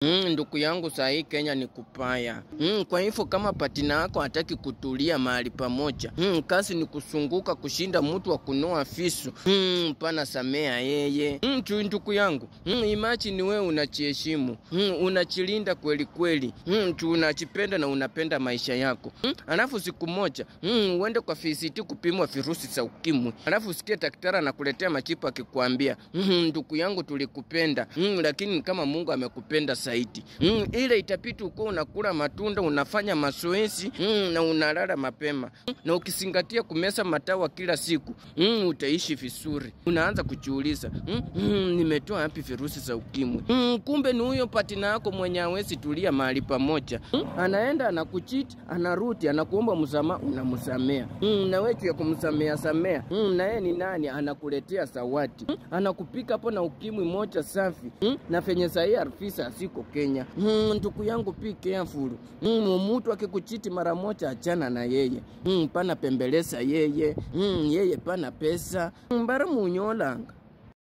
Ndugu yangu sahi Kenya ni kupaya. Kwa hivyo kama patina yako hataki kutulia mahali pamoja, kazi ni kusunguka kushinda mtu wa kunoa fisu, pana samea yeye. Ndugu yangu, imagine wewe unachiheshimu, unachilinda kweli kweli, unachipenda na unapenda maisha yako. Alafu siku moja, uende kwa VCT kupimwa virusi za ukimwi. Alafu usikie daktari anakuletea machipu akikwambia, ndugu yangu tulikupenda, lakini kama Mungu amekupenda zaidi. Ile itapita uko unakula matunda, unafanya mazoezi, na unalala mapema. Na ukizingatia kumeza matawa kila siku, utaishi vizuri. Unaanza kujiuliza, nimetoa wapi virusi za ukimwi? Kumbe ni huyo patina yako mwenye hawezi tulia mahali pamoja. Anaenda anakucheat, anarudi, anakuomba msamaha, unamsamea. Na wewe ya kumsamea samea, na yeye ni nani? Anakuletea zawadi. Anakupika hapo na ukimwi moja safi. Na fenye sahi arfisa asiko Kenya. Ndugu yangu be careful. Mtu akikuchiti mara moja achana na yeye. Pana pembeleza yeye. Yeye pana pesa. Mbara munyolanga.